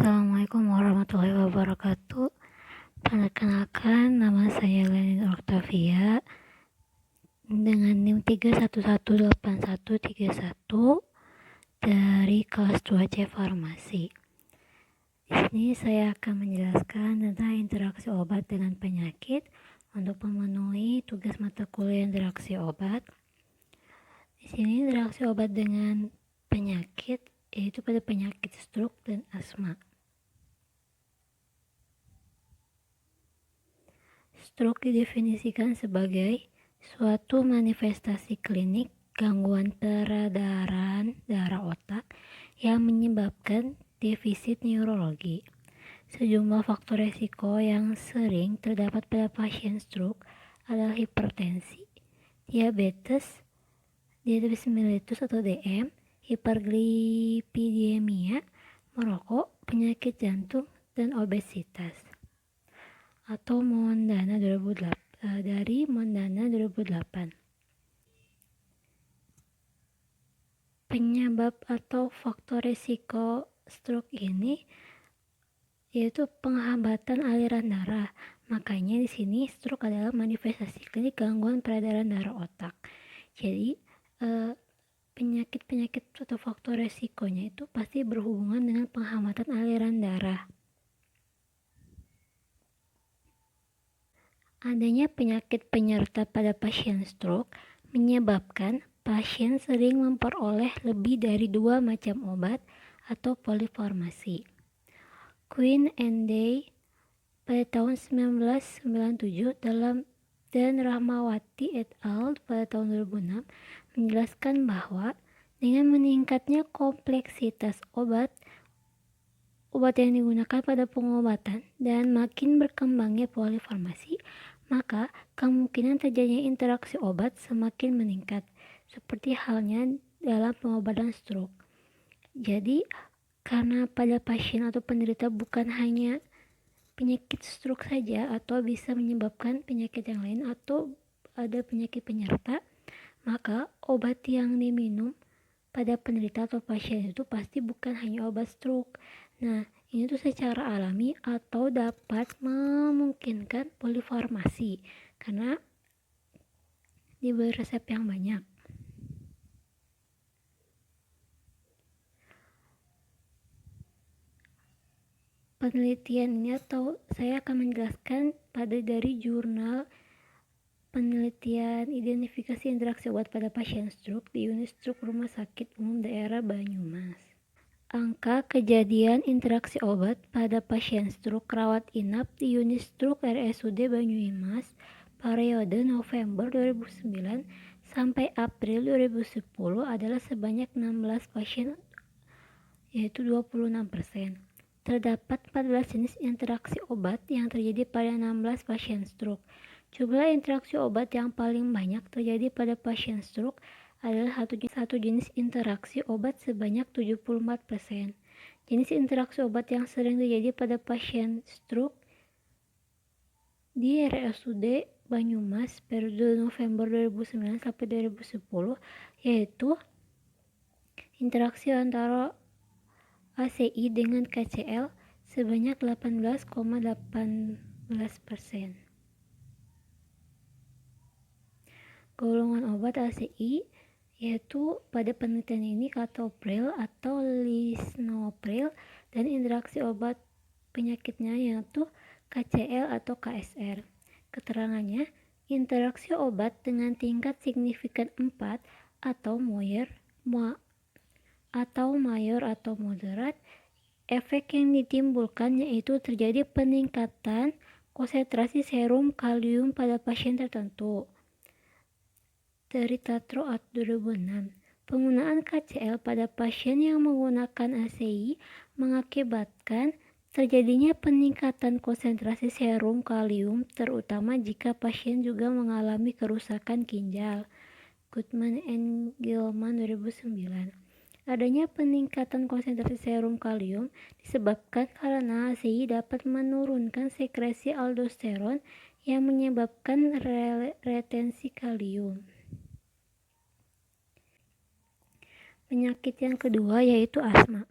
Assalamualaikum warahmatullahi wabarakatuh. Perkenalkan, nama saya Lenin Octavia dengan NIM 3118131 dari kelas 2C Farmasi. Di sini saya akan menjelaskan tentang interaksi obat dengan penyakit untuk memenuhi tugas mata kuliah interaksi obat. Di sini interaksi obat dengan penyakit yaitu pada penyakit stroke dan asma. Stroke didefinisikan sebagai suatu manifestasi klinik gangguan peredaran darah otak yang menyebabkan defisit neurologi. Sejumlah faktor resiko yang sering terdapat pada pasien stroke adalah hipertensi, diabetes mellitus atau DM, hiperlipidemia, merokok, penyakit jantung, dan obesitas. Atau Mondana 2008 dari Mondana 2008. Penyebab atau faktor risiko stroke ini yaitu penghambatan aliran darah. Makanya di sini stroke adalah manifestasi klinik gangguan peredaran darah otak. Jadi penyakit-penyakit atau faktor resikonya itu pasti berhubungan dengan penghambatan aliran darah. Adanya penyakit penyerta pada pasien stroke menyebabkan pasien sering memperoleh lebih dari 2 macam obat atau polifarmasi. Quinn and Day pada tahun 1997 dan Rahmawati et al. Pada tahun 2006 menjelaskan bahwa dengan meningkatnya kompleksitas obat yang digunakan pada pengobatan dan makin berkembangnya polifarmasi, maka kemungkinan terjadinya interaksi obat semakin meningkat, seperti halnya dalam pengobatan stroke. Jadi, karena pada pasien atau penderita bukan hanya penyakit stroke saja atau bisa menyebabkan penyakit yang lain atau ada penyakit penyerta, maka obat yang diminum pada penderita atau pasien itu pasti bukan hanya obat stroke. Nah, ini tuh secara alami atau dapat memungkinkan polifarmasi karena diberi resep yang banyak. Penelitian ini atau saya akan menjelaskan dari jurnal penelitian identifikasi interaksi obat pada pasien stroke di unit stroke Rumah Sakit Umum Daerah Banyumas. Angka kejadian interaksi obat pada pasien stroke rawat inap di unit stroke RSUD Banyumas periode November 2009 sampai April 2010 adalah sebanyak 16 pasien, yaitu 26%. Terdapat 14 jenis interaksi obat yang terjadi pada 16 pasien stroke. Jumlah interaksi obat yang paling banyak terjadi pada pasien stroke adalah satu jenis interaksi obat sebanyak 74%. Jenis interaksi obat yang sering terjadi pada pasien stroke di RSUD Banyumas periode November 2009 sampai 2010 yaitu interaksi antara ACI dengan KCL sebanyak 18,18%. Golongan obat ACI yaitu pada penelitian ini captopril atau lisinopril dan interaksi obat penyakitnya yaitu KCL atau KSR. Keterangannya, interaksi obat dengan tingkat signifikan 4 atau mayor atau moderat, efek yang ditimbulkan yaitu terjadi peningkatan konsentrasi serum kalium pada pasien tertentu. Dari Tatro 2006, penggunaan KCL pada pasien yang menggunakan ACI mengakibatkan terjadinya peningkatan konsentrasi serum kalium, terutama jika pasien juga mengalami kerusakan ginjal. Goodman and Gilman 2009. Adanya peningkatan konsentrasi serum kalium disebabkan karena ACI dapat menurunkan sekresi aldosteron yang menyebabkan retensi kalium. Penyakit yang kedua yaitu asma.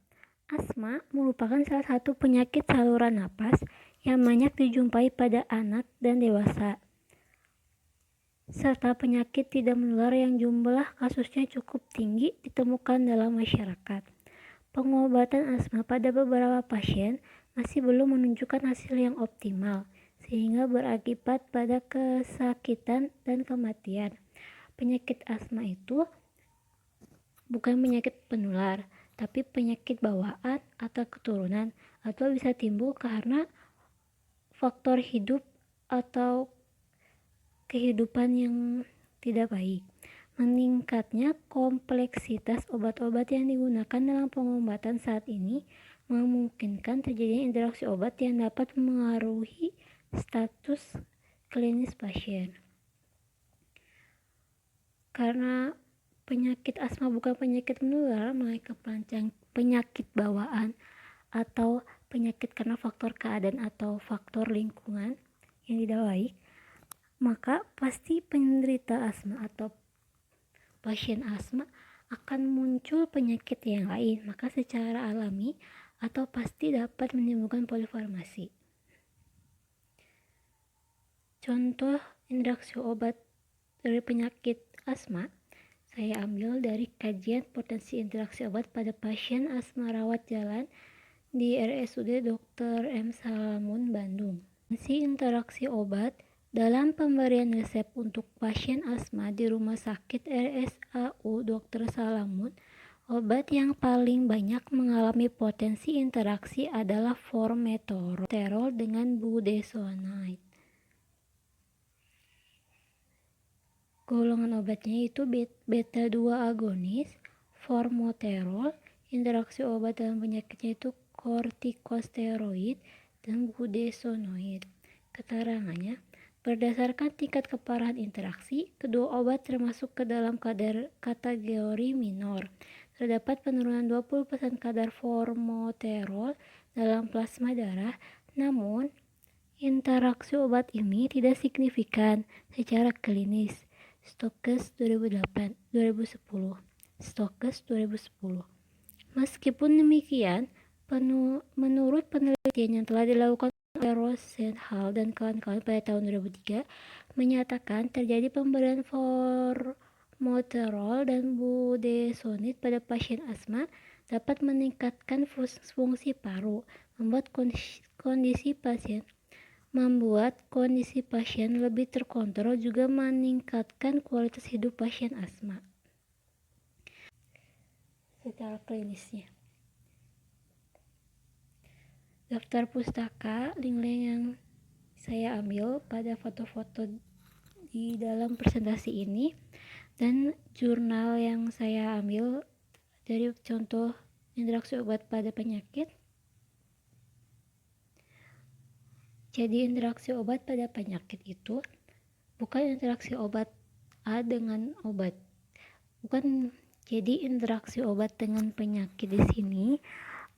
Asma merupakan salah satu penyakit saluran napas yang banyak dijumpai pada anak dan dewasa, serta penyakit tidak menular yang jumlah kasusnya cukup tinggi ditemukan dalam masyarakat. Pengobatan asma pada beberapa pasien masih belum menunjukkan hasil yang optimal, sehingga berakibat pada kesakitan dan kematian. Penyakit asma itu bukan penyakit penular, tapi penyakit bawaan atau keturunan, atau bisa timbul karena faktor hidup atau kehidupan yang tidak baik. Meningkatnya kompleksitas obat-obat yang digunakan dalam pengobatan saat ini memungkinkan terjadinya interaksi obat yang dapat mengaruhi status klinis pasien. Karena penyakit asma bukan penyakit menular, melainkan penyakit bawaan atau penyakit karena faktor keadaan atau faktor lingkungan yang tidak baik, maka pasti penderita asma atau pasien asma akan muncul penyakit yang lain, maka secara alami atau pasti dapat menimbulkan polifarmasi. Contoh interaksi obat dari penyakit asma saya ambil dari kajian potensi interaksi obat pada pasien asma rawat jalan di RSUD Dr. M. Salamun, Bandung. Potensi interaksi obat dalam pemberian resep untuk pasien asma di Rumah Sakit RSAU Dr. Salamun, obat yang paling banyak mengalami potensi interaksi adalah formoterol dengan budesonide. Golongan obatnya itu beta 2 agonis, formoterol, interaksi obat dalam penyakitnya itu kortikosteroid dan budesonide. Keterangannya, berdasarkan tingkat keparahan interaksi, kedua obat termasuk ke dalam kategori minor. Terdapat penurunan 20% kadar formoterol dalam plasma darah, namun interaksi obat ini tidak signifikan secara klinis. Stokes 2010. Stokes 2010. Meskipun demikian, menurut penelitian yang telah dilakukan oleh Rosenthal dan kawan-kawan pada tahun 2003, menyatakan terjadi pemberian formoterol dan budesonide pada pasien asma dapat meningkatkan fungsi paru, membuat kondisi pasien lebih terkontrol, juga meningkatkan kualitas hidup pasien asma. Secara klinisnya, daftar pustaka link-link yang saya ambil pada foto-foto di dalam presentasi ini dan jurnal yang saya ambil dari contoh interaksi obat pada penyakit. Jadi interaksi obat pada penyakit itu bukan interaksi obat A dengan obat. Jadi interaksi obat dengan penyakit di sini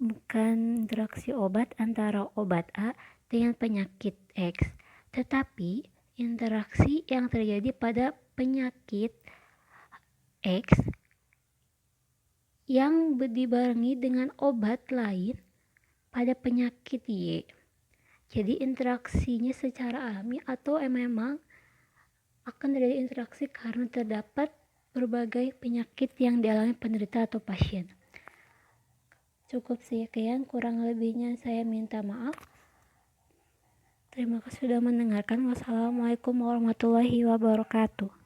bukan interaksi obat antara obat A dengan penyakit X, tetapi interaksi yang terjadi pada penyakit X yang dibarengi dengan obat lain pada penyakit Y. Jadi interaksinya secara alami atau memang akan terjadi interaksi karena terdapat berbagai penyakit yang dialami penderita atau pasien. Cukup sekian, kurang lebihnya saya minta maaf. Terima kasih sudah mendengarkan. Wassalamualaikum warahmatullahi wabarakatuh.